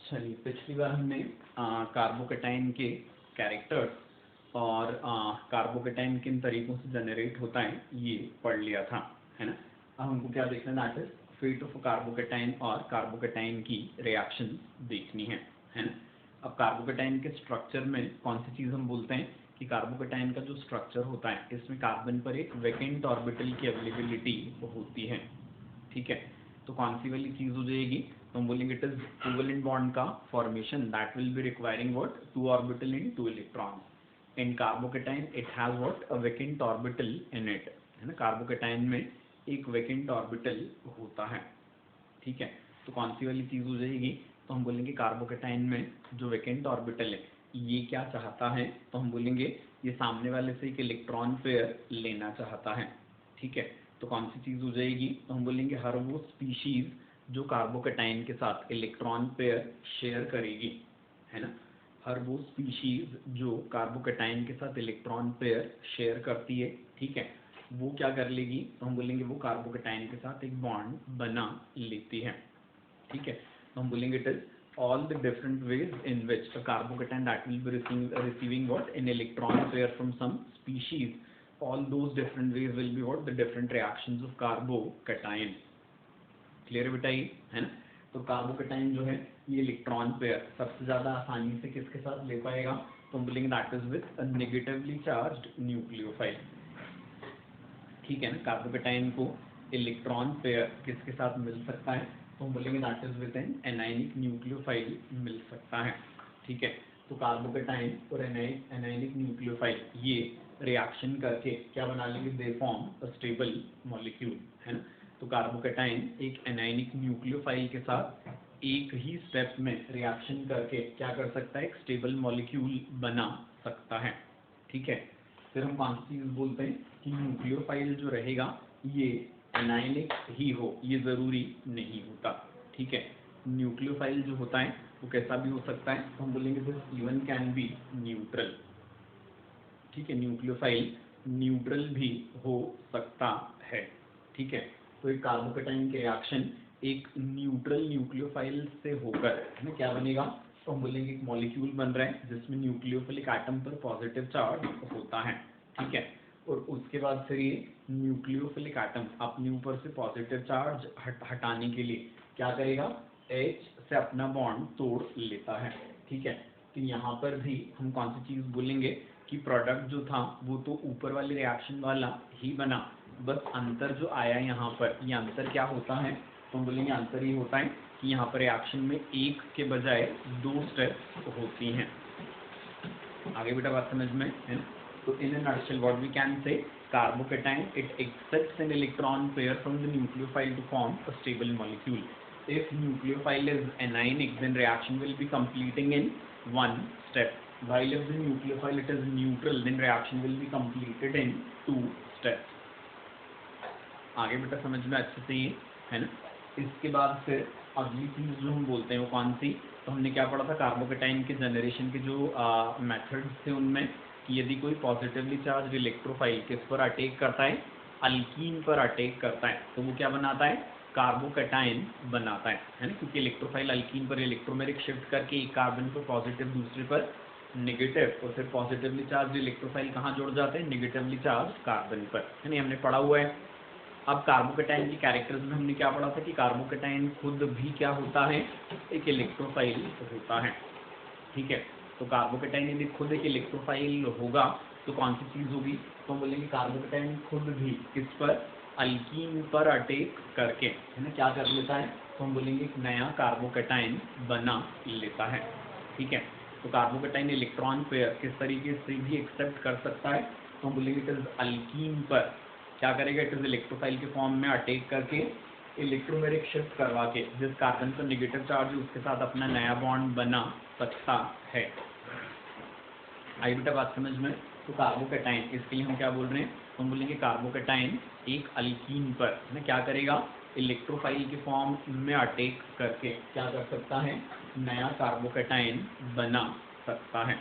चलिए, पिछली बार हमने कार्बोकेटाइन के कैरेक्टर्स और कार्बोकेटाइन किन तरीकों से जनरेट होता है ये पढ़ लिया था, है ना। अब हमको क्या देखना है, that is fate of carbocation और कार्बोकेटाइन की रिएक्शन देखनी है ना। अब कार्बोकेटाइन के स्ट्रक्चर में कौन सी चीज़ हम बोलते हैं कि कार्बोकेटाइन का जो स्ट्रक्चर होता है इसमें कार्बन पर एक वैकेंट ऑर्बिटल की अवेलेबिलिटी होती है, ठीक है। तो कौन सी वाली चीज़ हो जाएगी, तो हम बोलेंगे इट इज कोवेलेंट बॉन्ड का formation that will be requiring what, 2 orbital in 2 electrons. In carbocation it has what, a vacant orbital in it, है ना। कार्बोकेटाइन में एक वैकेंट ऑर्बिटल होता है, ठीक है। तो कौन सी वाली चीज़ हो जाएगी, तो हम बोलेंगे कार्बोकेटाइन में जो वैकेंट ऑर्बिटल है ये क्या चाहता है, तो हम बोलेंगे ये सामने वाले से एक इलेक्ट्रॉन पेयर लेना चाहता है, ठीक है। तो कौन सी चीज़ हो जाएगी, तो हम बोलेंगे हर वो स्पीशीज जो कार्बोकेटाइन के साथ इलेक्ट्रॉन पेयर शेयर करेगी, है ना। हर वो स्पीशीज जो कार्बोकेटाइन के साथ इलेक्ट्रॉन पेयर शेयर करती है, ठीक है, वो क्या कर लेगी, तो हम बोलेंगे वो कार्बोकेटाइन के साथ एक बॉन्ड बना लेती है, ठीक है। तो हम बोलेंगे it is all the different ways in which a carbocation that will be receiving what, an electron pair from some species, all those different ways will be what, the different reactions of carbocation। Clear बेटा ये, है ना। तो carbocation जो है ये electron pair सबसे ज्यादा आसानी से किसके साथ ले पाएगा, तो हम बोलेंगे that is with a negatively charged nucleophile, ठीक है ना। कार्बोकेटाइन को इलेक्ट्रॉन पेयर किसके साथ मिल सकता है, तो हम बोलेंगे that is with an anionic nucleophile मिल सकता है, ठीक है। तो कार्बोकेटाइन और एनायनिक न्यूक्लियोफाइल ये रिएक्शन करके क्या बना लेंगे, they form a stable molecule, है ना। तो कार्बोकेटाइन एक एनायनिक न्यूक्लियोफाइल के साथ एक ही स्टेप में रिएक्शन करके क्या कर सकता है, एक स्टेबल मॉलिक्यूल बना सकता है, ठीक है। फिर हम कौन सी चीज बोलते हैं कि न्यूक्लियोफाइल जो रहेगा ये एनायनिक ही हो, ये जरूरी नहीं होता, ठीक है। न्यूक्लियोफाइल जो होता है वो कैसा भी हो सकता है, तो हम बोलेंगे this even can be neutral, ठीक है। न्यूक्लियोफाइल न्यूट्रल भी हो सकता है, ठीक है। तो एक कार्बोकेटाइन के रिएक्शन एक न्यूट्रल न्यूक्लियोफाइल से होकर, है ना, क्या बनेगा, तो हम बोलेंगे एक मॉलिक्यूल बन रहा है जिसमें न्यूक्लियोफिलिक एटम पर पॉजिटिव चार्ज होता है, ठीक है। और उसके बाद फिर ये न्यूक्लियोफिलिक एटम अपने ऊपर से पॉजिटिव चार्ज हटाने के लिए क्या करेगा, H से अपना बॉन्ड तोड़ लेता है, ठीक है। तो यहाँ पर भी हम कौन सी चीज बोलेंगे कि प्रोडक्ट जो था वो तो ऊपर वाले रिएक्शन वाला ही बना, बस अंतर जो आया यहाँ पर, ये अंतर क्या होता है, तो हम बोलेंगे अंतर ये होता है कि यहाँ पर रिएक्शन में एक के बजाय 2 स्टेप्स होती हैं। आगे बेटा बात समझ में है। तो in a nutshell what we can say, carbocation it accepts an electron pair from the nucleophile to form a stable molecule. If nucleophile is anionic, then reaction will be completing in one step. While if the nucleophile it is neutral, then reaction will be completed in 2 steps. आगे बेटा समझ में अच्छे से ये, है ना। इसके बाद फिर अगली चीज जो हम बोलते हैं वो कौन सी, तो हमने क्या पढ़ा था कार्बोकेटाइन के जनरेशन के जो मेथड्स थे उनमें कि यदि कोई पॉजिटिवली चार्ज इलेक्ट्रोफाइल किस पर अटैक करता है, अल्कीन पर अटैक करता है, तो वो क्या बनाता है, कार्बोकेटाइन बनाता है ना। क्योंकि इलेक्ट्रोफाइल अल्कीन पर इलेक्ट्रोमेरिक शिफ्ट करके एक कार्बन पर पॉजिटिव दूसरे पर नेगेटिव, और फिर पॉजिटिवली चार्ज इलेक्ट्रोफाइल कहाँ जुड़ जाते हैं, नेगेटिवली चार्ज कार्बन पर, है ना, हमने पढ़ा हुआ है। अब कार्बोकेटाइन की कैरेक्टर्स में हमने क्या पढ़ा था कि कार्बोकेटाइन खुद भी क्या होता है, एक इलेक्ट्रोफाइल होता है, ठीक है। तो कार्बोकेटाइन यदि खुद एक इलेक्ट्रोफाइल होगा तो कौन सी चीज होगी, तो हम बोलेंगे कार्बोकेटाइन खुद भी किस पर, अल्कीन पर अटैक करके, है ना, क्या कर लेता है, तो हम बोलेंगे एक नया कार्बोकेटाइन बना लेता है, ठीक है। तो कार्बोकेटाइन इलेक्ट्रॉन पेयर किस तरीके से भी एक्सेप्ट कर सकता है, तो हम बोलेंगे इट इज अल्कीन पर क्या करेगा, इट इज इलेक्ट्रोफाइल के फॉर्म में अटैक करके इलेक्ट्रोमेरिक शिफ्ट करवा के जिस कार्बन पर नेगेटिव चार्ज है उसके साथ अपना नया बॉन्ड बना सकता है। आई बेटा बात समझ में। तो कार्बोकेटाइन इसके लिए हम क्या बोल रहे हैं, तो हम बोलेंगे कार्बोकेटाइन एक अल्कीन पर ना क्या करेगा, इलेक्ट्रोफाइल के फॉर्म में अटैक करके क्या कर सकता है, नया कार्बोकेटाइन बना सकता है।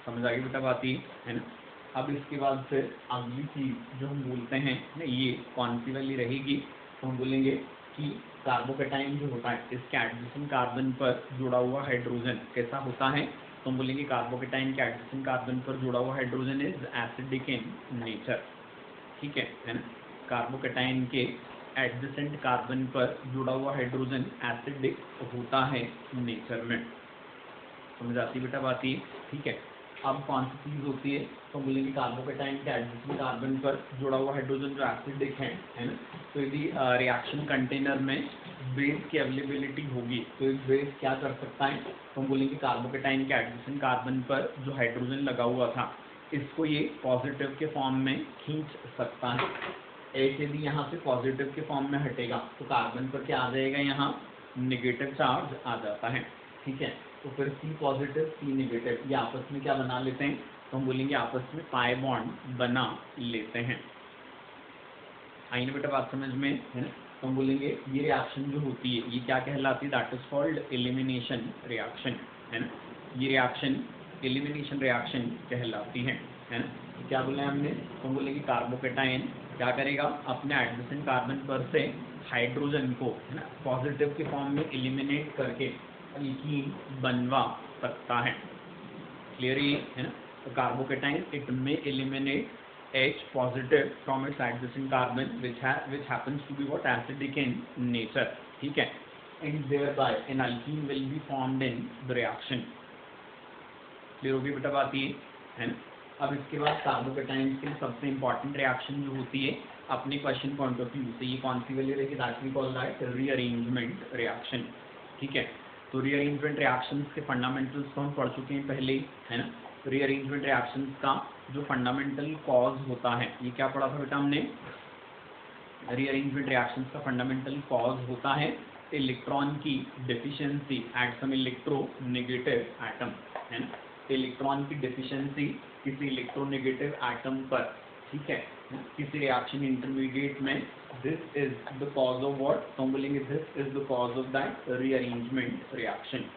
समझ आ गई बेटा बात ये, है ना। अब इसके बाद फिर अगली चीज जो हम बोलते हैं ना, ये कौन सी वाली रहेगी, तो हम बोलेंगे कि कार्बोकेटाइन जो होता है इसके एडजेसेंट कार्बन पर जुड़ा हुआ हाइड्रोजन कैसा होता है, तो हम बोलेंगे कार्बोकेटाइन के एडजेसेंट कार्बन पर जुड़ा हुआ hydrogen is acidic in nature. ठीक है ना, कार्बोकेटाइन के एडजेसेंट कार्बन पर जुड़ा हुआ हाइड्रोजन एसिडिक होता है नेचर में। समझ आती बेटा बात ये? ठीक है। अब कौन सी चीज़ होती है, तो बोलेंगे कार्बोकेटाइन के एडजेसेंट कार्बन पर जुड़ा हुआ हाइड्रोजन जो एसिडिक है ना, तो यदि रिएक्शन कंटेनर में बेस की अवेलेबिलिटी होगी तो एक बेस क्या कर सकता है, तो हम बोलेंगे कार्बोकेटाइन के एडजेसेंट कार्बन पर जो हाइड्रोजन लगा हुआ था इसको ये पॉजिटिव के फॉर्म में खींच सकता है। एक यदि यहाँ से पॉजिटिव के फॉर्म में हटेगा तो कार्बन पर क्या आ जाएगा, यहाँ निगेटिव चार्ज आ जाता है। ठीक है, तो फिर C पॉजिटिव C नेगेटिव ये आपस में क्या बना लेते हैं, तो हम बोलेंगे आपस में पाई बॉन्ड बना लेते हैं। आई ना बेटा बात समझ में, है ना। तो हम बोलेंगे ये रिएक्शन जो होती है ये क्या कहलाती है, that is called elimination reaction, है ना। ये रिएक्शन एलिमिनेशन रिएक्शन कहलाती है ना। क्या बोले हमने, तो हम बोलेंगे कार्बोकेटाइन क्या करेगा, अपने एडजेसेंट कार्बन पर से हाइड्रोजन को, है ना, पॉजिटिव के फॉर्म में एलिमिनेट करके एल्कीन बनवा सकता है। क्लियर है ना। तो carbocation it may eliminate H positive from its adjacent carbon which happens to be what, acidic in nature। ठीक है, and thereby an alkene will be formed in the reaction। Clear होगी बेटा बात ये, है ना। अब इसके बाद कार्बोकेटाइन की सबसे इंपॉर्टेंट रिएक्शन जो होती है अपने क्वेश्चन पॉइंट ऑफ व्यू से, ये कौन सी वाली रहेगी, that we call that rearrangement reaction. ठीक है, तो रीअरेंजमेंट रिएक्शंस के फंडामेंटल्स को हम पढ़ चुके हैं पहले ही, है ना। रीअरेंजमेंट रिएक्शंस का जो फंडामेंटल कॉज होता है ये क्या पढ़ा था बेटा हमने, रीअरेंजमेंट रिएक्शंस का फंडामेंटल कॉज होता है इलेक्ट्रॉन की deficiency at some electronegative atom, है ना। इलेक्ट्रॉन की डेफिशिएंसी किसी इलेक्ट्रोनेगेटिव एटम पर, ठीक है, किसी रिएक्शन इंटरमीडिएट में, this is the cause of what, तो हम बोलेंगे this is the cause of that rearrangement reaction.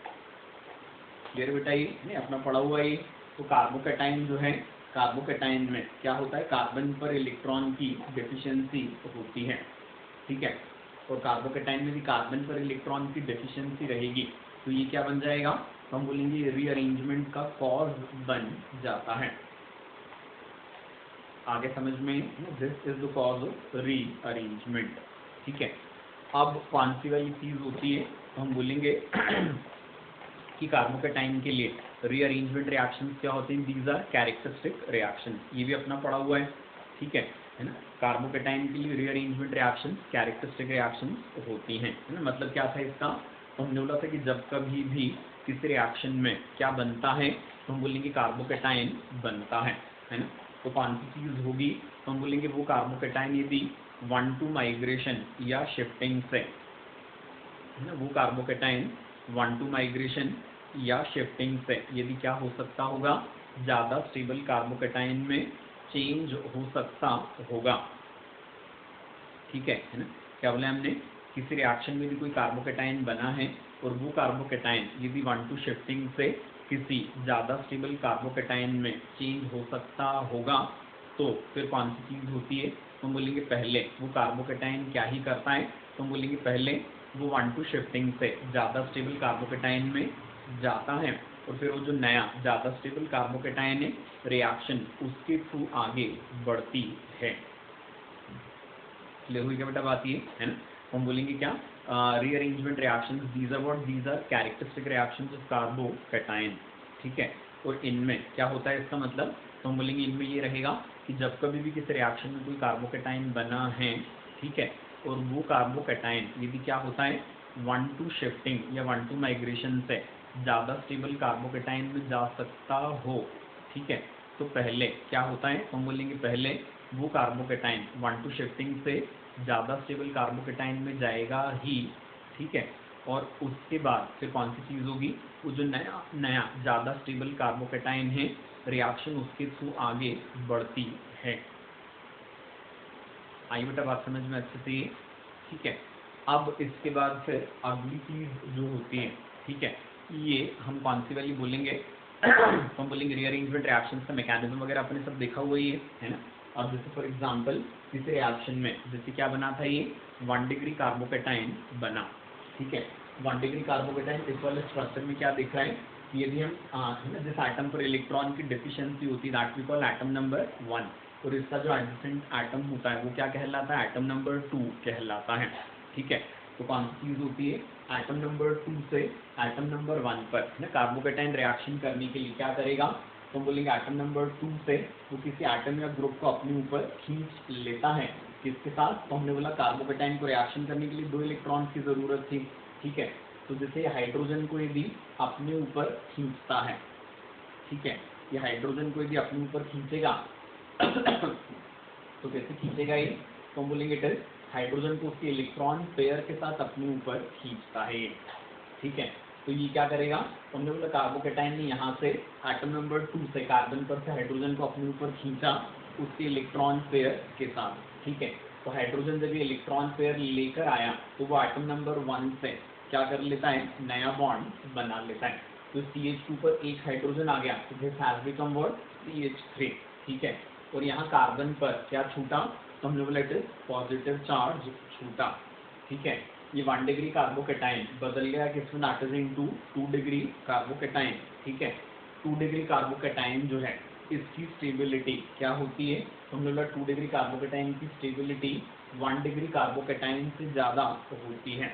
Clear बेटा, ये अपना पढ़ा हुआ है। तो कार्बोकेटाइन जो है, कार्बोकेटाइन में क्या होता है, कार्बन पर इलेक्ट्रॉन की डेफिशिएंसी होती है। ठीक है, और कार्बोकेटाइन में भी कार्बन पर इलेक्ट्रॉन की डेफिशिएंसी रहेगी तो ये क्या बन जाएगा, तो हम बोलेंगे रीअरेंजमेंट का कॉज बन जाता है। आगे समझ में, this is the cause of rearrangement. ठीक है, अब कौन सी वाली चीज होती है, तो हम बोलेंगे कि कार्बोकेटाइन के लिए रीअरेंजमेंट रिएक्शंस क्या होते हैं, दीज आर कैरेक्टरिस्टिक रिएक्शन, ये भी अपना पढ़ा हुआ है। ठीक है ना। कार्बोकेटाइन के लिए रीअरेंजमेंट रिएक्शन कैरेक्टरिस्टिक रिएक्शन होती हैं, है ना। मतलब क्या था इसका, तो हमने बोला था कि जब कभी भी किसी रिएक्शन में क्या बनता है तो हम बोलेंगे कार्बोकेटाइन बनता है ना। तो कौन सी चीज़ होगी, तो हम बोलेंगे वो कार्बोकेटाइन यदि 1-2 माइग्रेशन या शिफ्टिंग से, है ना, वो कार्बोकेटाइन 1-2 माइग्रेशन या शिफ्टिंग से यदि क्या हो सकता होगा, ज़्यादा स्टेबल कार्बोकेटाइन में चेंज हो सकता होगा। ठीक है ना। क्या बोले हमने, किसी रिएक्शन में भी कोई कार्बोकेटाइन बना है और वो कार्बोकेटाइन यदि 1-2 शिफ्टिंग से किसी ज़्यादा स्टेबल कार्बोकेटाइन में चेंज हो सकता होगा तो फिर कौन सी चीज़ होती है, तो हम बोलेंगे पहले वो कार्बोकेटाइन क्या ही करता है, तो हम बोलेंगे पहले वो 1-2 शिफ्टिंग से ज़्यादा स्टेबल कार्बोकेटाइन में जाता है और फिर वो जो नया ज़्यादा स्टेबल कार्बोकेटाइन है रिएक्शन उसके थ्रू आगे बढ़ती है। क्लियर हुई क्या बेटा बात ये, है ना। हम बोलेंगे क्या, rearrangement reactions, these are what, these are characteristic reactions of carbocation. ठीक है, और इनमें क्या होता है इसका मतलब, तो हम बोलेंगे इनमें ये रहेगा कि जब कभी भी किसी रिएक्शन में कोई कार्बोकेटाइन बना है, ठीक है, और वो कार्बोकेटाइन यदि क्या होता है 1-2 शिफ्टिंग या 1-2 माइग्रेशन से ज़्यादा स्टेबल कार्बोकेटाइन में जा सकता हो, ठीक है, तो पहले क्या होता है, तो हम बोलेंगे पहले वो कार्बोकेटाइन 1-2 शिफ्टिंग से ज़्यादा स्टेबल कार्बोकेटाइन में जाएगा ही। ठीक है, और उसके बाद फिर कौन सी चीज़ होगी, वो जो नया ज़्यादा स्टेबल कार्बोकेटाइन है रिएक्शन उसके थ्रू आगे बढ़ती है। आई बेटा बात समझ में अच्छे से। ठीक है, अब इसके बाद फिर अगली चीज़ जो होती है, ठीक है, ये हम कौन सी वाली बोलेंगे हम बोलेंगे रीअरेंजमेंट रिएक्शंस का मैकेनिज्म वगैरह अपने सब देखा हुआ ही है ना। अब जैसे फॉर एग्जांपल इस रिएक्शन में जैसे क्या बना था, ये 1 डिग्री कार्बोकेटाइन बना, ठीक है। 1 डिग्री कार्बोकेटाइन इस वाले स्ट्रक्चर में क्या दिख रहा है, यदि हम है ना जिस एटम पर इलेक्ट्रॉन की डिफिशियंसी होती है that we call atom number 1, और इसका जो एडजेसेंट एटम होता है वो क्या कहलाता है, एटम नंबर 2 कहलाता है, ठीक है। तो कौन सी चीज़ होती है, एटम नंबर 2 से एटम नंबर 1 पर है ना कार्बोकेटाइन रिएक्शन करने के लिए क्या करेगा, तो हम बोलेंगे एटम नंबर 2 से वो किसी एटम या ग्रुप को अपने ऊपर खींच लेता है, किसके साथ, तो हमने बोला कार्बोकेटाइन को रिएक्शन करने के लिए 2 इलेक्ट्रॉन की ज़रूरत थी, ठीक है। तो जैसे हाइड्रोजन को यदि अपने ऊपर खींचता है, ठीक है, ये हाइड्रोजन को यदि अपने ऊपर खींचेगा तो कैसे खींचेगा ये, तो हम बोलेंगे इट इज हाइड्रोजन को उसके इलेक्ट्रॉन पेयर के साथ अपने ऊपर खींचता है, ठीक है। तो ये क्या करेगा, तो हमने बोला कार्बोकेटाइन ने यहाँ से एटम नंबर 2 से कार्बन पर से हाइड्रोजन को अपने ऊपर खींचा उसके इलेक्ट्रॉन पेयर के साथ, ठीक है। तो हाइड्रोजन जब ये इलेक्ट्रॉन पेयर लेकर आया तो वो एटम नंबर 1 से क्या कर लेता है, नया बॉन्ड बना लेता है। तो CH2 पर एक हाइड्रोजन आ गया तो this has become what, CH3, ठीक है। और यहाँ कार्बन पर क्या छूटा, तो हमने बोला इट इज पॉजिटिव चार्ज छूटा, ठीक है। ये 1 डिग्री कार्बोकेटाइन बदल गया किसमें, that is into 2 degree carbocation, ठीक है। 2 डिग्री कार्बोकेटाइन जो है इसकी स्टेबिलिटी क्या होती है, तो हमने बोला 2 डिग्री कार्बोकेटाइन की स्टेबिलिटी 1 डिग्री कार्बोकेटाइन से ज़्यादा होती है।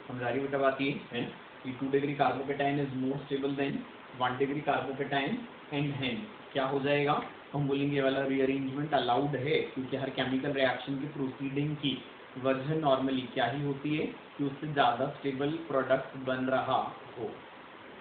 समझ आ रही बेटा बात, ये है कि 2 degree carbocation is more stable then 1 degree carbocation, and hence क्या हो जाएगा, हम बोलेंगे ये वाला रीअरेंजमेंट अलाउड है, क्योंकि हर केमिकल रिएक्शन की प्रोसीडिंग की वजह नॉर्मली क्या ही होती है कि उससे ज़्यादा स्टेबल प्रोडक्ट बन रहा हो,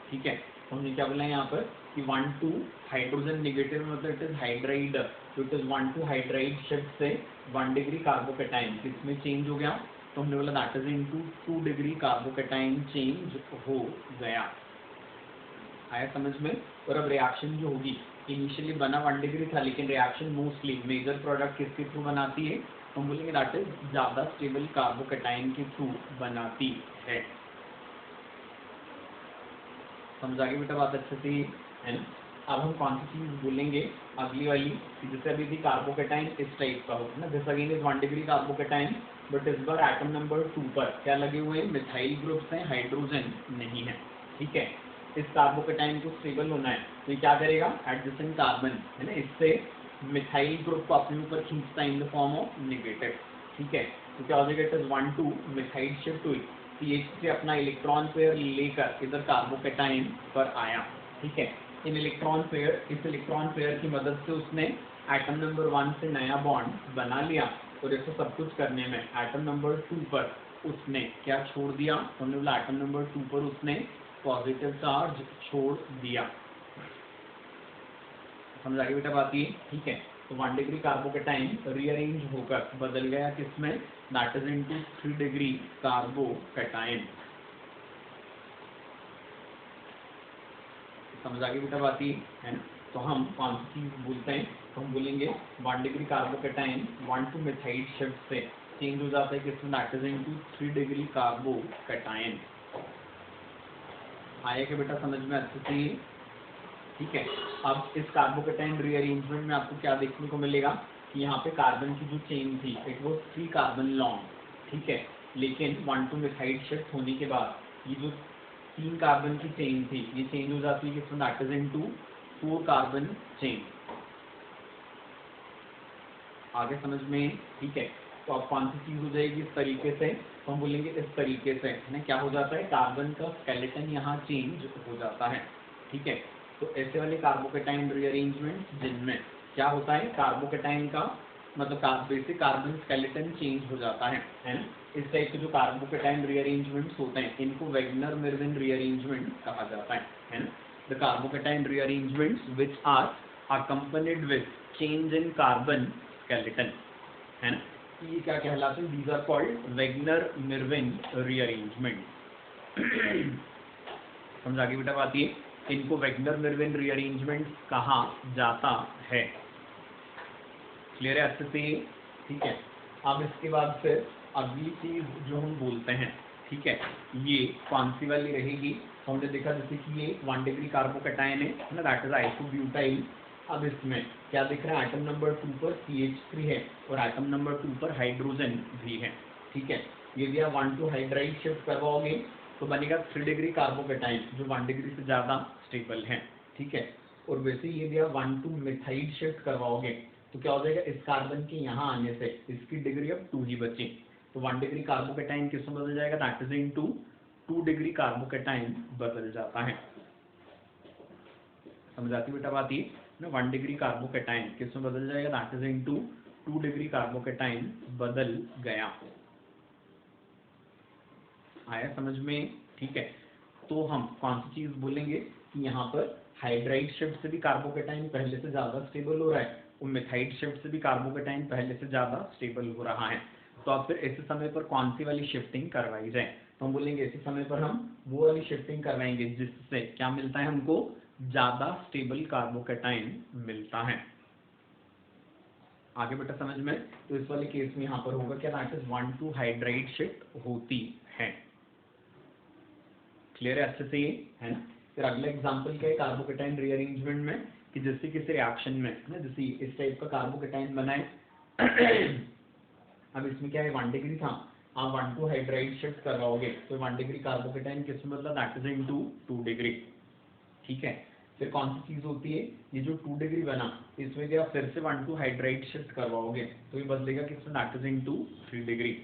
ठीक है। तो हमने क्या बोला यहाँ पर कि 1 हाइड्रोजन नेगेटिव मतलब इट इज हाइड्राइड, तो इट इज 1 हाइड्राइड शिफ्ट से 1 डिग्री कार्बोकेटाइन किसमें चेंज हो गया, तो हमने बोला that is into 2 degree carbocation change हो गया, आया समझ में। और अब रिएक्शन जो होगी, इनिशियली बना 1 डिग्री था लेकिन रिएक्शन मोस्टली मेजर प्रोडक्ट किसके थ्रू बनाती है, तो हम बोलेंगे दैट इज ज़्यादा स्टेबल कार्बोकेटाइन के थ्रू बनाती है। समझ आ गई बेटा बात अच्छे से, है ना। अब हम कौन सी चीज़ बोलेंगे अगली वाली, जैसे अभी थी कार्बोकेटाइन इस टाइप का होगा ना, this again is 1 degree carbocation, but इस बार एटम नंबर 2 पर क्या लगे हुए हैं, मिथाइल ग्रुप्स हैं, हाइड्रोजन नहीं है, ठीक है। इस कार्बोकेटाइन को स्टेबल होना है तो ये क्या करेगा, एडजेसेंट कार्बन है ना इससे मिथाइल ग्रुप को अपने ऊपर खींचता है in the form of negative, ठीक है। तो क्या हो जाएगा, इट इज 1 मिथाइल शिफ्ट हुई, CH3 अपना इलेक्ट्रॉन पेयर लेकर इधर कार्बोकेटाइन पर आया, ठीक है। इस इलेक्ट्रॉन पेयर की मदद से उसने एटम नंबर 1 से नया बॉन्ड बना लिया, और इसको सब कुछ करने में एटम नंबर 2 पर उसने क्या छोड़ दिया, हमने बोला एटम नंबर 2 पर उसने पॉजिटिव चार्ज छोड़ दिया। समझ आ गई बेटा बात ये, ठीक है। तो 1 डिग्री कार्बोकेटाइन रीअरेंज होकर बदल गया किसमें, that is into 3 degree carbocation. समझ आ गई बेटा बात ये, है ना। तो हम कौन सी चीज़ बोलते हैं, तो हम बोलेंगे 1 डिग्री कार्बोकेटाइन 1 मिथाइल शिफ्ट से चेंज हो जाता है किसमें, that is into 3 degree carbocation. आया क्या बेटा समझ में अच्छे से, ठीक है। अब इस कार्बोकेटाइन रीअरेंजमेंट में आपको क्या देखने को मिलेगा कि यहाँ पे कार्बन की जो चेन थी इट वो 3 कार्बन लॉन्ग, ठीक है। लेकिन 1 मिथाइल शिफ्ट होने के बाद ये जो 3 कार्बन की चेन थी ये चेंज हो जाती है किसमें, that is into 4 carbon chain. आगे समझ में, ठीक है। तो अब कौन सी चीज़ हो जाएगी इस तरीके से, तो हम बोलेंगे इस तरीके से है ना, क्या हो जाता है, कार्बन का स्केलेटन यहाँ चेंज हो जाता है, ठीक है। तो ऐसे वाले कार्बोकेटाइन रीअरेंजमेंट जिनमें क्या होता है, कार्बोकेटाइन का मतलब बेसिक कार्बन स्केलेटन चेंज हो जाता है ना। इस टाइप के जो कार्बोकेटाइन रीअरेंजमेंट्स होते हैं इनको वेगनर मिर्विन रीअरेंजमेंट कहा जाता है ना। The carbocation rearrangements which are accompanied with change in carbon skeleton, है ना, ये क्या कहलाते हैं, these are called Wagner-Mirvin rearrangement। समझ आ गई बेटा बात ये, इनको Wagner-Mirvin rearrangement कहा जाता है, क्लियर है अच्छे से, ठीक है। अब इसके बाद फिर अगली चीज जो हम बोलते हैं, ठीक है, ये कौन सी वाली रहेगी, हमने देखा जैसे कि ये 1 डिग्री कार्बोकेटाइन है ना, दैट इज आइसोब्यूटाइल। अब इसमें क्या दिख रहा है, एटम नंबर 2 पर CH3 है और एटम नंबर 2 पर हाइड्रोजन भी है। ठीक है, यदि आप 1 to हाइड्राइड शिफ्ट करवाओगे तो बनेगा 3 डिग्री कार्बोकेटाइन जो 1 डिग्री से ज़्यादा स्टेबल है। ठीक है, और वैसे ही यदि आप 1 to मिथाइल शिफ्ट करवाओगे तो क्या हो जाएगा, इस कार्बन के यहाँ आने से इसकी डिग्री अब 2 ही बची, तो 1 डिग्री कार्बोकेटाइन किस में बदल जाएगा, that is into 2 degree carbocation बदल जाता है। समझ आती बेटा बात ये ना, 1 डिग्री कार्बोकेटाइन किस में बदल जाएगा, that is into 2 degree carbocation बदल गया। आया समझ में? ठीक है, तो हम कौन सी चीज बोलेंगे कि यहाँ पर हाइड्राइड शिफ्ट से भी कार्बोकेटाइन पहले से ज्यादा स्टेबल हो रहा है और मिथाइल शिफ्ट से भी कार्बोकेटाइन पहले से ज्यादा स्टेबल हो रहा है। तो अब फिर ऐसे समय पर कौन सी वाली शिफ्टिंग करवाई जाए, तो हम बोलेंगे ऐसे समय पर हम वो वाली शिफ्टिंग करवाएंगे जिससे क्या मिलता है हमको, ज्यादा स्टेबल कार्बोकेटाइन मिलता है। आगे बेटा समझ में? तो इस वाले केस में यहाँ पर होगा क्या, that is 1 to hydride shift होती है। क्लियर है अच्छे से ये, है ना? फिर अगला एग्जांपल क्या है, कार्बोकेटाइन रीअरेंजमेंट में, कि जैसे किसी रिएक्शन में ना, जैसे इस टाइप का कार्बोकेटाइन बना है अब इसमें क्या है, 1 डिग्री था, आप 1 to हाइड्राइड शिफ्ट करवाओगे तो 1 डिग्री कार्बोकेटाइन किस में बदला, दैट इज इनटू 2 डिग्री। ठीक है, फिर कौन सी चीज होती है, ये जो 2 डिग्री बना इसमें क्या फिर से 1 to हाइड्राइड शिफ्ट करवाओगे तो ये बदलेगा किसमें, दैट इज इनटू 3 डिग्री।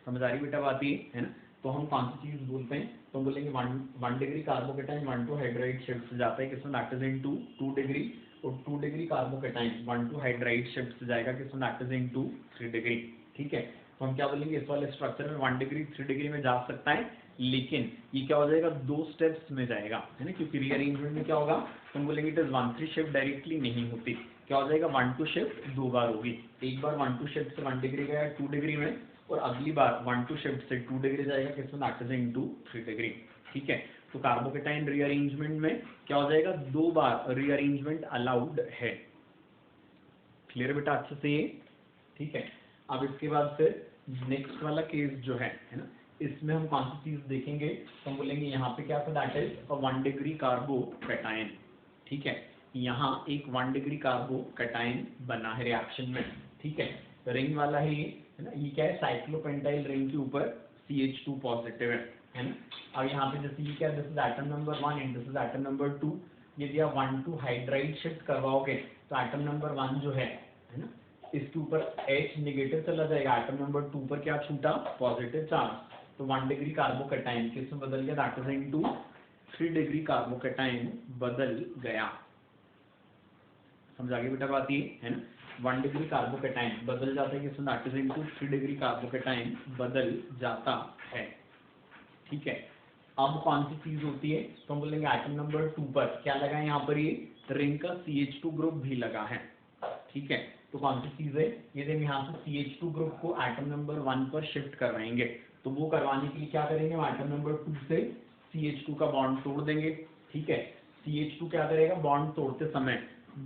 समझ आ रही बेटा बात ये, है ना? तो हम कौन सी चीज बोलते हैं, तो हम बोलेंगे 1 degree carbocation 1 to hydride shift से जाता है किसमें, दैट इज इनटू 2 डिग्री, और 2 degree carbocation 1 to hydride shift से जाएगा किसमें, दैट इज इनटू 3 डिग्री। ठीक है, तो हम क्या बोलेंगे, इस वाले स्ट्रक्चर में 1 डिग्री 3 डिग्री में जा सकता है, लेकिन ये क्या हो जाएगा, 2 स्टेप्स में जाएगा, है ना? क्योंकि रीअरेंजमेंट में क्या होगा, तो हम बोलेंगे इट इज 1-3 शिफ्ट डायरेक्टली नहीं होती, क्या हो जाएगा, 1 to शिफ्ट 2 बार होगी। एक बार 1 to शिफ्ट से 1 डिग्री गया 2 डिग्री में, और अगली बार 1 to शिफ्ट से 2 डिग्री जाएगा किसमें, दैट इज इनटू 3 डिग्री। ठीक है, तो कार्बोकेटाइन रीअरेंजमेंट में क्या हो जाएगा, 2 बार रीअरेंजमेंट अलाउड है। क्लियर बेटा अच्छे से ये? ठीक है, अब इसके बाद फिर नेक्स्ट वाला केस जो है ना, इसमें हम कौन सी चीज देखेंगे, तो हम बोलेंगे यहाँ पे क्या था, दैट इज 1 डिग्री कार्बोकेटाइन। ठीक है, यहाँ एक 1 डिग्री कार्बोकेटाइन बना है रिएक्शन में। ठीक है, रिंग वाला है ये, है ना? ये क्या है, साइक्लोपेंटाइल रिंग के ऊपर CH2 पॉजिटिव है ना? अब यहाँ पे जैसे ये क्या, this is atom number 1 and this is atom number 2। यदि आप 1 to हाइड्राइड शिफ्ट करवाओगे तो एटम नंबर 1 जो है ना, इसके ऊपर H नेगेटिव चला जाएगा, एटम नंबर 2 पर क्या छूटा, पॉजिटिव चार्ज, तो 1 डिग्री कार्बोकेटाइन किस में बदल गया, that is into 3 degree carbocation बदल गया। समझ आ गई बेटा बात ये, है ना? 1 डिग्री कार्बोकेटाइन बदल जाता है किसमें, that is into 3 degree carbocation बदल जाता है। ठीक है, अब कौन सी चीज होती है, तो हम बोलेंगे एटम नंबर 2 पर क्या लगा है, यहाँ पर ये रिंग का CH2 ग्रुप भी लगा है। ठीक है, तो कौन सी चीज है, यदि हम यहाँ से CH2 ग्रुप को एटम नंबर 1 पर शिफ्ट करवाएंगे तो वो करवाने के लिए क्या करेंगे, हम एटम नंबर 2 से CH2 का बॉन्ड तोड़ देंगे। ठीक है, CH2 क्या करेगा, बॉन्ड तोड़ते समय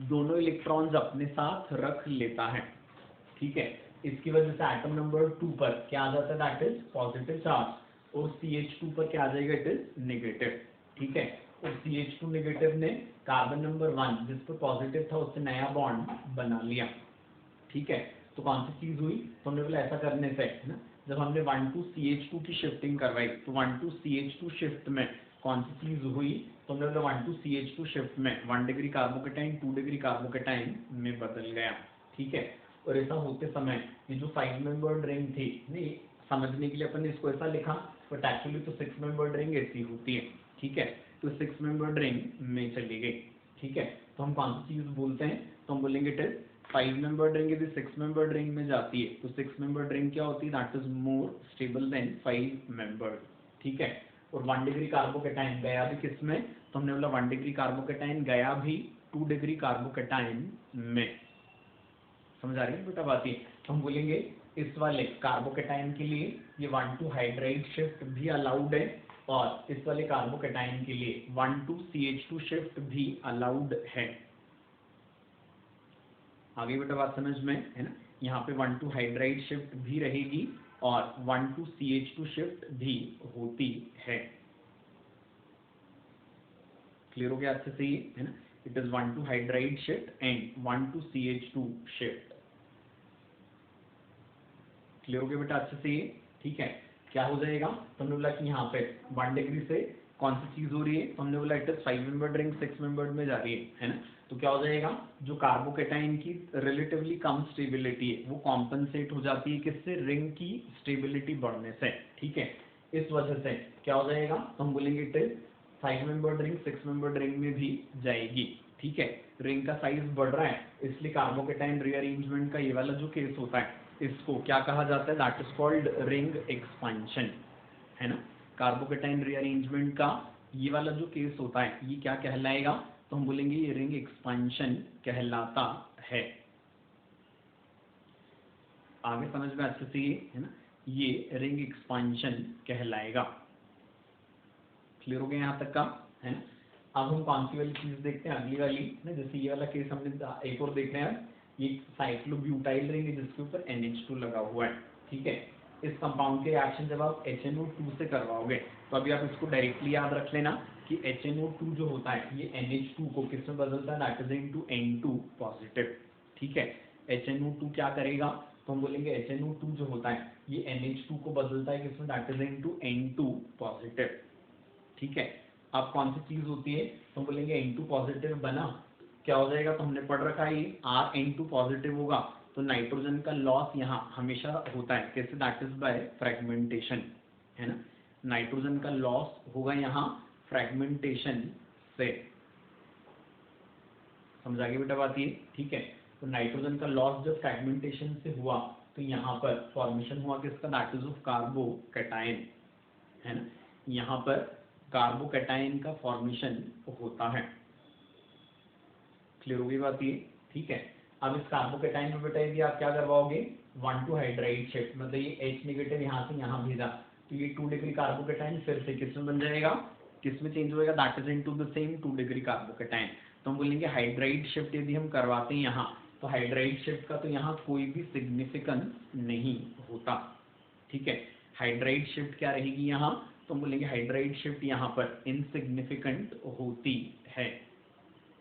दोनों इलेक्ट्रॉन्स अपने साथ रख लेता है। ठीक है, इसकी वजह से एटम नंबर 2 पर क्या आ जाता है, दैट इज पॉजिटिव चार्ज, और CH2 पर क्या आ जाएगा, इट इज नेगेटिव। ठीक है, और CH2 नेगेटिव ने कार्बन नंबर 1 जिस पर पॉजिटिव था उससे नया बॉन्ड बना लिया। ठीक है, तो कौन सी चीज हुई, तो हमने बोला ऐसा करने से, है ना, जब हमने 1 to CH2 की शिफ्टिंग करवाई तो 1 to CH2 शिफ्ट में कौन सी चीज हुई, तो हमने बोला 1 to CH2 शिफ्ट में 1 डिग्री कार्बोकेटाइन 2 डिग्री कार्बोकेटाइन में बदल गया। ठीक है, और ऐसा होते समय ये जो 5 मेंबर्ड रिंग थी, नहीं समझने के लिए अपन ने इसको ऐसा लिखा, बट एक्चुअली तो 6 मेंबर्ड रिंग ऐसी होती है। ठीक है, तो 6 मेंबर्ड रिंग में चली गई। ठीक है, तो हम कौन सी चीज बोलते हैं, तो हम बोलेंगे इट इज 5 मेंबर्ड रिंग यदि 6 मेंबर्ड रिंग में जाती है तो 6 मेंबर्ड रिंग क्या होती है, that is more stable then 5 membered. ठीक है, और 1 डिग्री कार्बोकेटाइन गया भी किसमें, तो हमने बोला 1 डिग्री कार्बोकेटाइन गया भी 2 डिग्री कार्बोकेटाइन में। समझ आ रही है बेटा बात ये, तो हम बोलेंगे इस वाले कार्बोकेटाइन के लिए ये 1 to हाइड्राइड शिफ्ट भी अलाउड है, और इस वाले कार्बोकेटाइन के लिए 1 to CH2 शिफ्ट भी अलाउड है। आगे बेटा बात समझ में, है ना? यहाँ पे 1 to हाइड्राइड शिफ्ट भी रहेगी और 1 to CH2 शिफ्ट भी होती है। क्लियर हो गया अच्छे से ये, है ना? It is 1,2 hydride shift and 1,2 CH2 shift. Clear हो गया बेटा अच्छे से ये, ठीक है? क्या हो जाएगा, तो हमने बोला कि यहाँ पे 1 डिग्री से कौन सी चीज हो रही है, तो हमने बोला it is 5 membered ring 6 membered में जा रही है ना? तो क्या हो जाएगा, जो कार्बोकेटाइन की रिलेटिवली कम स्टेबिलिटी है वो कॉम्पनसेट हो जाती है किससे, रिंग की स्टेबिलिटी बढ़ने से, ठीक है? इस वजह से क्या हो जाएगा, तो हम बोलेंगे it is 5 membered ring 6 membered ring में भी जाएगी, ठीक है? रिंग का साइज बढ़ रहा है, इसलिए कार्बोकेटाइन रीअरेंजमेंट का ये वाला जो केस होता है इसको क्या कहा जाता है, that is called ring expansion, है ना? कार्बोकेटाइन रीअरेंजमेंट का ये वाला जो केस होता है ये क्या कहलाएगा, तो हम बोलेंगे ये रिंग एक्सपेंशन कहलाता है। आगे समझ में अच्छे से ये, है ना? ये रिंग एक्सपेंशन कहलाएगा। क्लियर हो गया यहाँ तक का, है ना? अब हम कौन सी वाली चीज देखते हैं, अगली वाली ना, जैसे ये वाला केस हमने एक और देख रहे हैं, ये साइक्लोब्यूटाइल रिंग है जिसके ऊपर NH2 लगा हुआ है, ठीक है? इस कंपाउंड के रिएक्शन जब आप HNO2 से करवाओगे तो अभी आप इसको डायरेक्टली याद रख लेना कि HNO2 जो होता है ये NH2 को किस में बदलता है, that is into N2 positive, ठीक है? HNO2 क्या करेगा, तो हम बोलेंगे HNO2 जो होता है ये NH2 को बदलता है किसमें, that is into N2 positive, ठीक है? अब कौन सी चीज होती है, तो हम बोलेंगे N2 पॉजिटिव बना, क्या हो जाएगा, तो हमने पढ़ रखा है ये Rn2 पॉजिटिव होगा तो नाइट्रोजन का लॉस यहाँ हमेशा होता है कैसे, दैट इज बाय फ्रेगमेंटेशन, है ना? नाइट्रोजन का लॉस होगा यहाँ फ्रेगमेंटेशन से, समझा गया बेटा बात ये, ठीक है? तो नाइट्रोजन का लॉस जब फ्रेगमेंटेशन से हुआ तो यहाँ पर फॉर्मेशन हुआ किसका, दैट इज ऑफ कार्बोकैटायन, है ना? यहाँ पर कार्बोकैटायन का फॉर्मेशन होता है। क्लियर हो गई बात ये, ठीक है? अब इस कार्बोकैटायन में बेटा यदि आप क्या करवाओगे, 1,2 हाइड्राइड शिफ्ट, मतलब ये H नेगेटिव यहाँ से यहाँ भेजा तो ये 2 डिग्री कार्बोकैटायन फिर से किस में बन जाएगा, किस में चेंज होएगा, that is into the same 2 degree carbocation. तो हम बोलेंगे हाइड्राइड शिफ्ट यदि हम करवाते हैं यहाँ तो हाइड्राइड शिफ्ट का तो यहाँ कोई भी सिग्निफिकेंस नहीं होता, ठीक है? हाइड्राइड शिफ्ट क्या रहेगी यहाँ, तो हम बोलेंगे हाइड्राइड शिफ्ट यहाँ पर इनसिग्निफिकेंट होती है,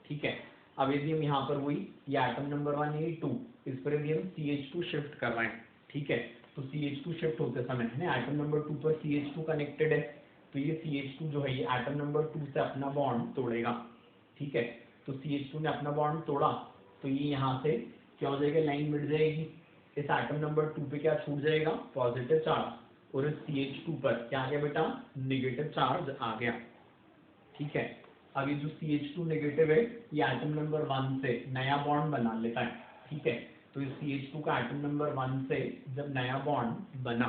ठीक है? अब यदि हम यहाँ पर वही ये आइटम नंबर 1 या 2 इस पर यदि हम CH2 शिफ्ट कर रहे हैं, ठीक है? तो CH2 शिफ्ट होते समय है आइटम नंबर 2 पर CH2 कनेक्टेड है तो ये CH2 जो है ये आइटम नंबर 2 से अपना बॉन्ड तोड़ेगा, ठीक है? तो CH2 ने अपना बॉन्ड तोड़ा तो ये यहाँ से क्या हो जाएगा, लाइन मिट जाएगी, इस आइटम नंबर 2 पे क्या छूट जाएगा, पॉजिटिव चार्ज, और इस CH2 पर क्या आ गया बेटा, नेगेटिव चार्ज आ गया, ठीक है? अब ये जो CH2 नेगेटिव है ये आइटम नंबर 1 से नया बॉन्ड बना लेता है, ठीक है? तो इस CH2 का आइटम नंबर 1 से जब नया बॉन्ड बना,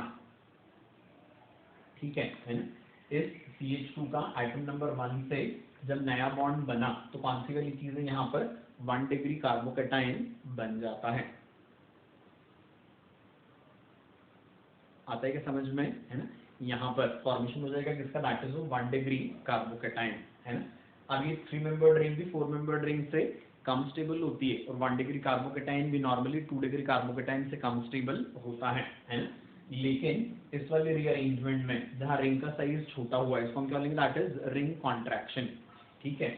ठीक है ना? इस CH2 का आइटम नंबर 1 से जब नया बॉन्ड बना तो कौन सी वाली चीज है यहाँ पर, 1 डिग्री कार्बोकैटायन बन जाता है। आता है क्या समझ में, है ना? यहाँ पर फॉर्मेशन हो जाएगा किसका, दैट इज 1 डिग्री कार्बोकैटायन, है ना? अब ये 3 मेंबर्ड रिंग भी 4 मेंबर्ड रिंग से कम स्टेबल होती है और 1 डिग्री कार्बोकैटायन भी नॉर्मली 2 डिग्री कार्बोकैटायन से कम स्टेबल होता है ना? लेकिन इस वाले रीअरेंजमेंट में जहाँ रिंग का साइज छोटा हुआ है इसको हम क्या बोलेंगे, दैट इज रिंग कॉन्ट्रैक्शन, ठीक है?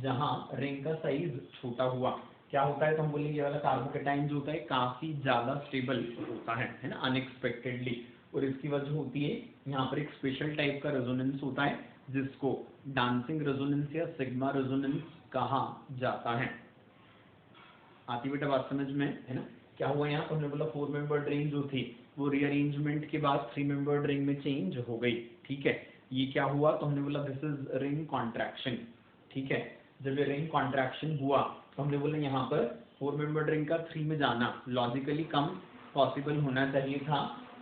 जहाँ रिंग का साइज छोटा हुआ क्या होता है, तो हम बोलेंगे ये वाला कार्बोकैटायन जो होता है काफी ज्यादा स्टेबल होता है ना, अनएक्सपेक्टेडली, और इसकी वजह होती है यहाँ पर एक स्पेशल टाइप का रेजोनेंस होता है जिसको डांसिंग रेजोनेंस या सिग्मा रेजोनेंस कहा जाता है। आती बेटा बात समझ में, है ना? क्या हुआ यहाँ, तो हमने बोला 4 मेंबर्ड रिंग जो थी वो रीअरेंजमेंट के बाद 3 मेंबर्ड रिंग में चेंज हो गई, ठीक है? ये क्या हुआ, तो हमने बोला दिस इज रिंग कॉन्ट्रैक्शन, ठीक है? जब ये रिंग कॉन्ट्रैक्शन हुआ तो हमने बोला यहाँ पर 4 मेंबर्ड रिंग का 3 में जाना लॉजिकली कम पॉसिबल होना चाहिए था,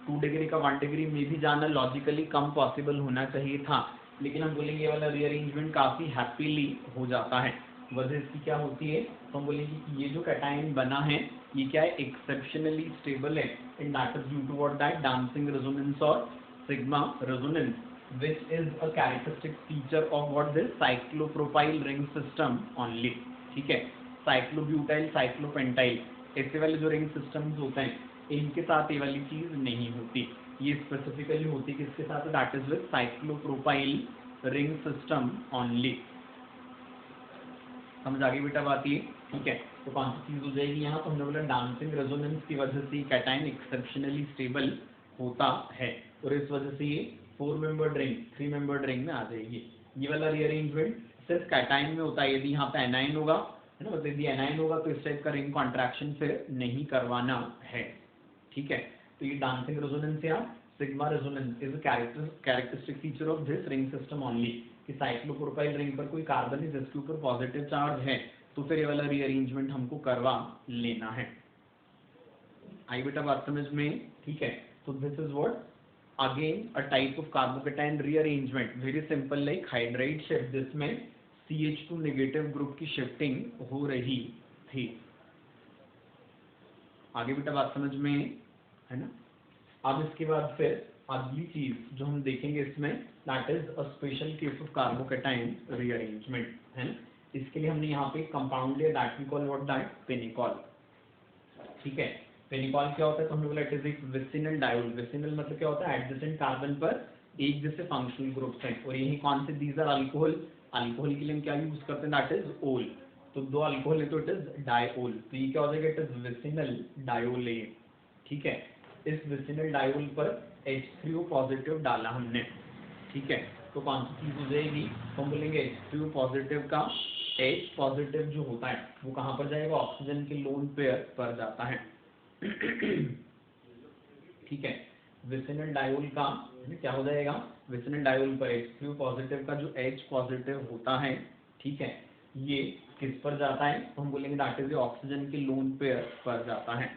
2 डिग्री का 1 डिग्री में भी जाना लॉजिकली कम पॉसिबल होना चाहिए था, लेकिन हम बोलेंगे ये वाला रीअरेंजमेंट काफी हैप्पीली हो जाता है। वजह इसकी क्या होती है, तो हम बोलेंगे कि ये जो कैटायन बना है ये क्या है, एक्सेप्शनली स्टेबल है, and that is due to what, that dancing resonance और sigma resonance, which is a characteristic feature of what this cyclopropyl ring system only, ठीक है? साइक्लोब्यूटाइल साइक्लोपेंटाइल ऐसे वाले जो रिंग सिस्टम्स होते हैं इनके साथ ये वाली चीज नहीं होती, ये स्पेसिफिकली होती है किसके साथ, that is with cyclopropyl ring system only. समझ आ गई बेटा बात ये, ठीक है। तो कौन सी चीज हो जाएगी यहाँ, तो हमने बोला डांसिंग रेजोनेंस की वजह से कैटायन एक्सेप्शनली स्टेबल होता है और इस वजह से ये 4 मेंबर्ड रिंग 3 मेंबर्ड रिंग में आ जाएगी। ये वाला रीअरेंजमेंट सिर्फ कैटायन में होता है, यदि यहाँ पे एनाइन होगा है ना, यदि एनाइन होगा तो इस टाइप का रिंग कॉन्ट्रैक्शन फिर नहीं करवाना है, ठीक है। तो ये डांसिंग रेजोनेंस या sigma resonance is a characteristic feature of this ring system only, कि साइक्लोप्रोपाइल रिंग पर कोई कार्बन है जिसके ऊपर पॉजिटिव चार्ज है तो फिर ये वाला रीअरेंजमेंट हमको करवा लेना है। आई बेटा बात समझ में, ठीक है। तो this is what again a type of carbocation rearrangement, very simple like hydride shift, जिसमें CH2 नेगेटिव ग्रुप की शिफ्टिंग हो रही थी। आगे बेटा बात समझ में है ना। अब इसके बाद फिर अगली चीज जो हम देखेंगे इसमें, that is a special case of carbocation rearrangement, है ना। इसके लिए हमने यहाँ पे कंपाउंड लिया, that we call what, that pinacol, ठीक है। पेनिकॉल क्या होता है, तो हमने बोला इट इज एक विसिनल डायोल। विसिनल मतलब क्या होता है, एडजेसेंट कार्बन पर एक जैसे फंक्शनल ग्रुप्स हैं, और यही कौन से, दीज आर अल्कोहल। अल्कोहल के लिए हम क्या यूज करते हैं, दैट इज ओल। तो 2 अल्कोहल है तो इट इज डायोल, तो ये क्या हो जाएगा, इट इज विसिनल डायोल, ठीक है। इस विसिनल डायोल पर H3O पॉजिटिव डाला हमने, ठीक है। तो कौन सी चीज हो जाएगी, तो हम बोलेंगे H3O पॉजिटिव का H पॉजिटिव जो होता है वो कहाँ पर जाएगा, ऑक्सीजन के लोन पेयर पर जाता है, ठीक है। विसिनल डायोल का क्या हो जाएगा, विसिनल डायोल पर H3O पॉजिटिव का जो H पॉजिटिव होता है, ठीक है, ये किस पर जाता है, तो हम बोलेंगे दैट इज ऑक्सीजन के लोन पेयर पर जाता है,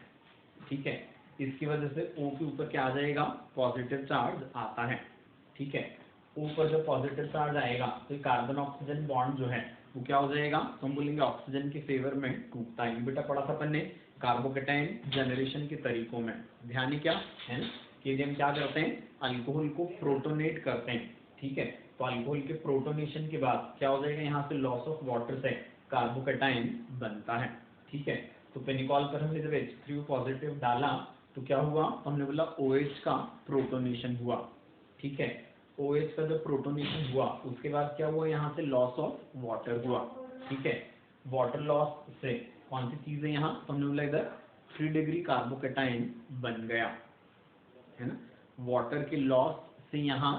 ठीक है। इसकी वजह से O के ऊपर क्या आ जाएगा, पॉजिटिव चार्ज आता है, ठीक है। O पर जब पॉजिटिव चार्ज आएगा तो ये कार्बन ऑक्सीजन बॉन्ड जो है वो क्या हो जाएगा, तो हम बोलेंगे ऑक्सीजन के फेवर में टूटता है। बेटा पढ़ा था अपन ने कार्बोकेटाइन जनरेशन के तरीकों में, ध्यान है क्या है ना, कि हम क्या करते हैं, अल्कोहल को प्रोटोनेट करते हैं, ठीक है। तो अल्कोहल के प्रोटोनेशन के बाद क्या हो जाएगा, यहाँ से लॉस ऑफ वाटर से कार्बोकेटाइन बनता है, ठीक है। तो पेनिकॉल पर हमने जब H3O पॉजिटिव डाला तो क्या हुआ, हमने बोला OH का प्रोटोनेशन हुआ, ठीक है। OH का जब प्रोटोनेशन हुआ उसके बाद क्या हुआ, यहाँ से लॉस ऑफ वाटर हुआ, ठीक है। वाटर लॉस से कौन सी चीज है यहाँ, तो हमने बोला इधर 3 डिग्री कार्बोकेटाइन बन गया, है ना। वाटर के लॉस से यहाँ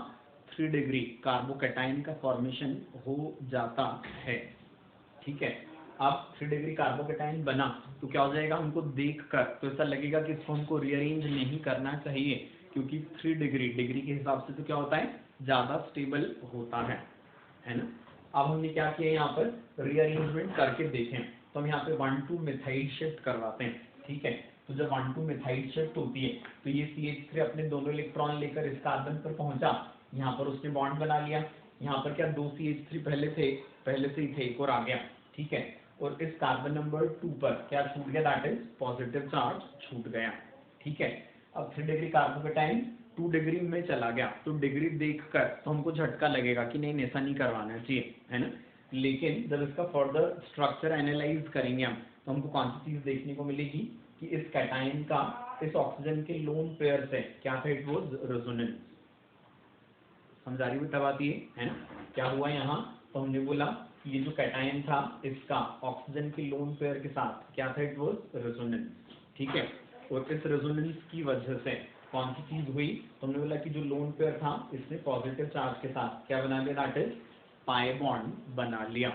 3 डिग्री कार्बोकेटाइन का फॉर्मेशन हो जाता है, ठीक है। अब 3 डिग्री कार्बोकेटाइन बना तो क्या हो जाएगा, हमको देखकर तो ऐसा लगेगा कि इसको हमको रीअरेंज नहीं करना चाहिए, क्योंकि 3 डिग्री डिग्री के हिसाब से तो क्या होता है, ज्यादा स्टेबल होता है ना। अब हमने क्या किया, यहाँ पर रीअरेंजमेंट करके देखें, तो हम यहाँ पे 1,2 मिथाइल शिफ्ट करवाते हैं, ठीक है। तो जब 1,2 मिथाइल शिफ्ट होती है तो ये CH3 अपने दोनों इलेक्ट्रॉन लेकर इस कार्बन पर पहुंचा, यहाँ पर उसने बॉन्ड बना लिया, यहाँ पर क्या 2 CH3 पहले से ही थे, एक और आ गया, ठीक है। और इस कार्बन नंबर 2 पर क्या छूट गया, दैट इज पॉजिटिव चार्ज छूट गया, ठीक है। अब 3 डिग्री कार्बोकेटाइन 2 डिग्री में चला गया, तो डिग्री देखकर तो हमको झटका लगेगा कि नहीं ऐसा नहीं करवाना चाहिए, है ना। लेकिन जब इसका फर्दर स्ट्रक्चर एनालाइज करेंगे हम, तो हमको कौन सी चीज देखने को मिलेगी कि इस कैटाइन का इस ऑक्सीजन के लोन पेयर से क्या था, इट वाज रेजोनेंस। समझ आ रही बेटा बात ये, है ना। क्या हुआ यहाँ, तो हमने बोला ये जो कैटाइन था इसका ऑक्सीजन के लोन पेयर के साथ क्या था, इट वाज रेजोनेंस, ठीक है। और इस रेजोनेंस की वजह से कौन सी चीज हुई, तो हमने बोला कि जो लोन पेयर था इसने पॉजिटिव चार्ज के साथ क्या बना लिया, दैट इज पाई बॉन्ड बना लिया।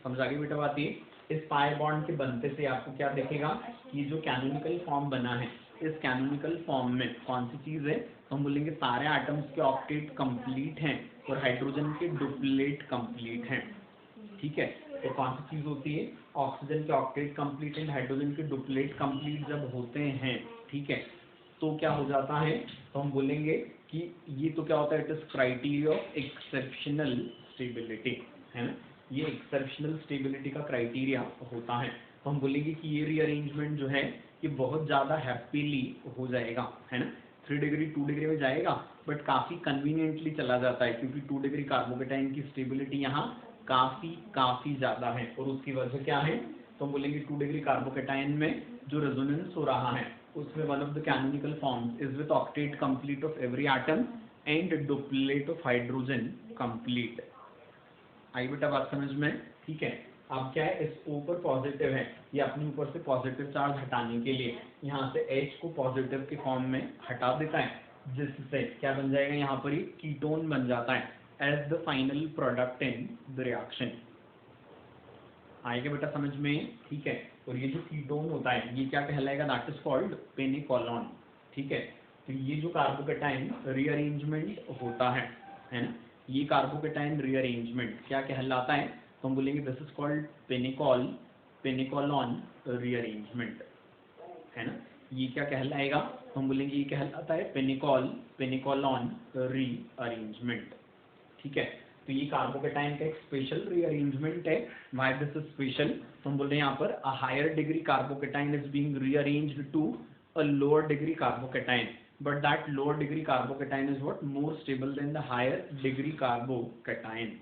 समझ आ गई बेटा बात ये। इस पाई बॉन्ड के बनते से आपको क्या देखेगा कि जो कैनोनिकल फॉर्म बना है, इस कैनोनिकल फॉर्म में कौन सी चीज है, तो हम बोलेंगे सारे एटम्स के ऑक्टेट कंप्लीट हैं और हाइड्रोजन के डुप्लेट कंप्लीट हैं, ठीक है। तो कौन सी चीज होती है, ऑक्सीजन के ऑक्टेट कंप्लीट एंड हाइड्रोजन के डुप्लेट कंप्लीट जब होते हैं, ठीक है, तो क्या हो जाता है, तो हम बोलेंगे कि ये तो क्या होता है, it is criteria of exceptional stability, है ना। ये एक्सेप्शनल स्टेबिलिटी का क्राइटेरिया होता है, तो हम बोलेंगे कि ये रीअरेंजमेंट जो है ये बहुत ज्यादा हैप्पीली हो जाएगा, है ना। 3 डिग्री 2 डिग्री में जाएगा बट काफी कन्वीनियंटली चला जाता है, क्योंकि 2 डिग्री कार्बोकेटाइन की स्टेबिलिटी यहाँ काफी ज्यादा है, और उसकी वजह क्या है, तो हम बोलेंगे 2 डिग्री कार्बोकेटाइन में जो रेजोनेंस हो रहा है उसमें one of the canonical forms is with octet complete of every atom and duplet of hydrogen complete. आई बेटा बात समझ में? ठीक है, अब क्या है, इस ऊपर पॉजिटिव है, ये अपने ऊपर से पॉजिटिव चार्ज हटाने के लिए यहाँ से H को पॉजिटिव के फॉर्म में हटा देता है, जिससे क्या बन जाएगा, यहाँ पर ये कीटोन बन जाता है as the final product in the reaction. आएगा बेटा समझ में? ठीक है, और ये जो कीटोन होता है ये क्या कहलाएगा, दैट इज कॉल्ड पेनिकोलॉन। ठीक है, तो ये जो कार्बोकेटाइन रीअरेंजमेंट होता है ना, ये कार्बोकेटाइन रीअरेंजमेंट क्या कहलाता है, तो हम बोलेंगे दिस इज कॉल्ड पेनिकोलॉन रीअरेंजमेंट, है ना। ये क्या कहलाएगा, तो हम बोलेंगे ये कहलाता है पेनिकोलॉन रीअरेंजमेंट। ठीक है, तो ये कार्बोकेटाइन का एक स्पेशल रीअरेंजमेंट है। व्हाई दिस इज स्पेशल, तो हम बोल रहे हैं यहाँ पर a higher degree carbocation is being rearranged to a lower degree carbocation, but that lower degree carbocation is what more stable than the higher degree carbocation.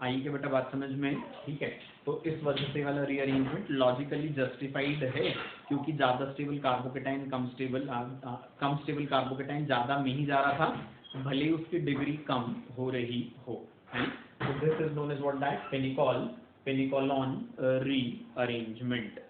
आई के बेटा बात समझ में? ठीक है, तो इस वजह से वाला रीअरेंजमेंट लॉजिकली जस्टिफाइड है, क्योंकि ज्यादा स्टेबल कार्बोकेटाइन कम स्टेबल कार्बोकेटाइन ज्यादा में ही जा रहा था, भले ही उसकी डिग्री कम हो रही हो, है। तो this is known as what that pinacolone rearrangement.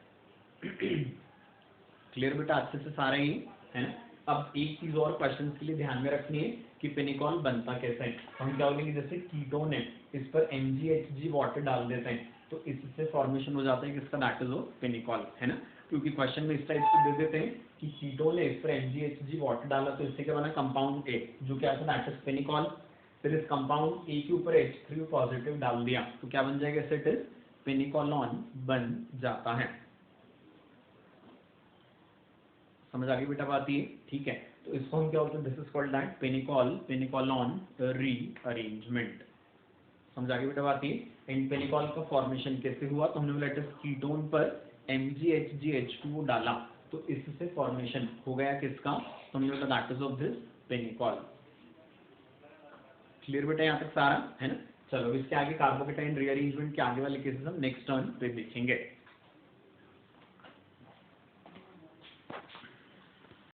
Clear बेटा अच्छे से सारा ही, है ना। अब एक चीज और क्वेश्चन के लिए ध्यान में रखनी है कि पेनिकॉल बनता कैसे है। हम क्या बोलेंगे, जैसे कीटोन है, इस पर MgHg वाटर डाल देते हैं, तो इससे फॉर्मेशन हो जाता है किसका, दैट इज पेनिकॉल, है ना। क्योंकि क्वेश्चन में इस टाइप से दे देते हैं कि कीटोन है, इस पर MgHg वाटर डाला, तो इससे क्या बना, कंपाउंड A, जो क्या था, दैट इज पेनिकॉल। फिर इस कंपाउंड A के ऊपर H3 पॉजिटिव डाल दिया, तो क्या बन जाएगा, इट इज पेनिकॉलॉन बन जाता है। समझ आ गई बेटा बात ये? ठीक है, तो इसको हम क्या बोलते हैं, this is called that pinacolone rearrangement. समझ आ गई बेटा बात ये? एंड पेनिकॉल का फॉर्मेशन कैसे हुआ, तो हमने बोला इट इज कीटोन पर MgHgH2 डाला, तो इससे फॉर्मेशन हो गया किसका, तो हमने बोला that is of this pinacol. Clear बेटा यहाँ तक सारा, है ना। चलो इसके आगे कार्बोकेटाइन रीअरेंजमेंट के आगे वाले केसेस हम नेक्स्ट टर्न पे देखेंगे।